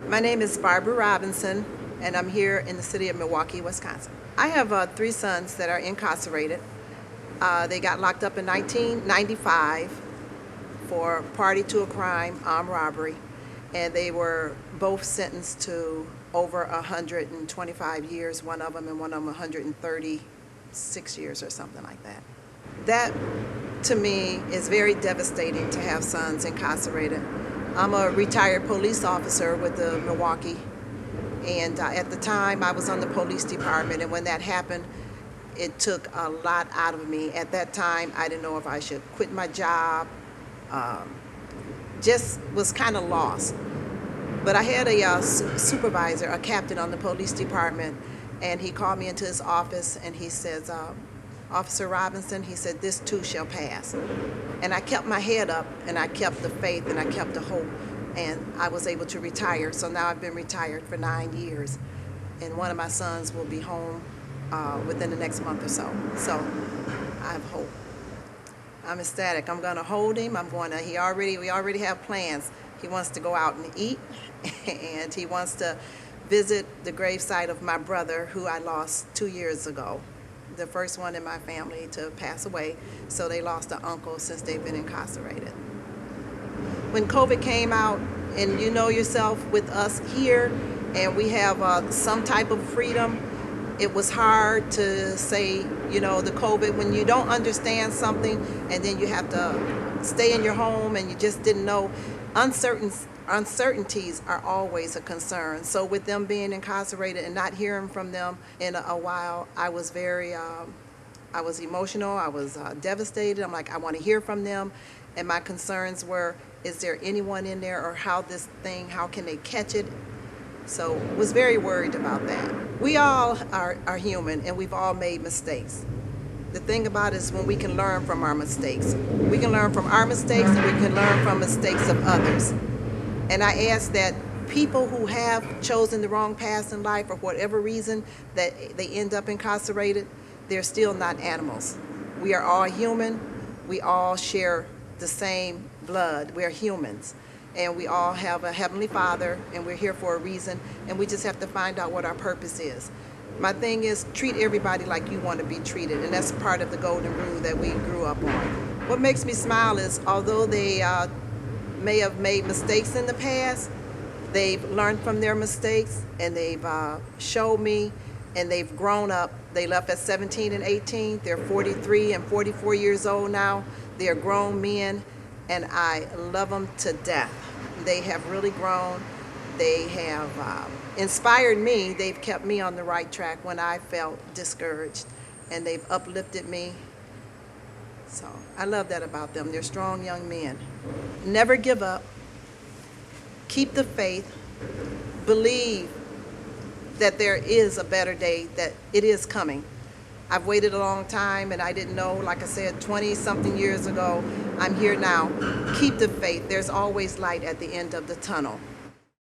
My name is Barbara Robinson, and I'm here in the city of Milwaukee, Wisconsin. I have 3 sons that are incarcerated. They got locked up in 1995 for party to a crime, armed robbery, and they were both sentenced to over 125 years, one of them, and one of them 136 years or something like that. That, to me, is very devastating to have sons incarcerated. I'm a retired police officer with the Milwaukee, and at the time I was on the police department, and when that happened, it took a lot out of me. At that time, I didn't know if I should quit my job, just was kind of lost. But I had a supervisor, a captain on the police department, and he called me into his office and he says, Officer Robinson, he said, this too shall pass. And I kept my head up, and I kept the faith, and I kept the hope, and I was able to retire. So now I've been retired for 9 years, and one of my sons will be home within the next month or so. So I have hope. I'm ecstatic. I'm gonna hold him. We already have plans. He wants to go out and eat, and he wants to visit the gravesite of my brother, who I lost 2 years ago. The first one in my family to pass away, so they lost an uncle since they've been incarcerated. When COVID came out, and you know yourself with us here, and we have some type of freedom, it was hard to say, the COVID, when you don't understand something and then you have to stay in your home and you just didn't know, uncertainties are always a concern. So with them being incarcerated and not hearing from them in a while, I was I was emotional, I was devastated. I'm like, I want to hear from them. And my concerns were, is there anyone in there, or how can they catch it? So was very worried about that. We all are human, and we've all made mistakes. The thing about it is when we can learn from our mistakes. We can learn from our mistakes, and we can learn from mistakes of others. And I ask that people who have chosen the wrong path in life, for whatever reason that they end up incarcerated, they're still not animals. We are all human. We all share the same blood. We're humans. And we all have a Heavenly Father, and we're here for a reason, and we just have to find out what our purpose is. My thing is, treat everybody like you want to be treated, and that's part of the golden rule that we grew up on. What makes me smile is, although they may have made mistakes in the past, they've learned from their mistakes, and they've showed me, and they've grown up. They left at 17 and 18. They're 43 and 44 years old now. They're grown men, and I love them to death. They have really grown. They have inspired me. They've kept me on the right track when I felt discouraged, and they've uplifted me. So I love that about them. They're strong young men. Never give up. Keep the faith. Believe that there is a better day, that it is coming. I've waited a long time, and I didn't know, like I said, 20-something years ago. I'm here now. Keep the faith. There's always light at the end of the tunnel.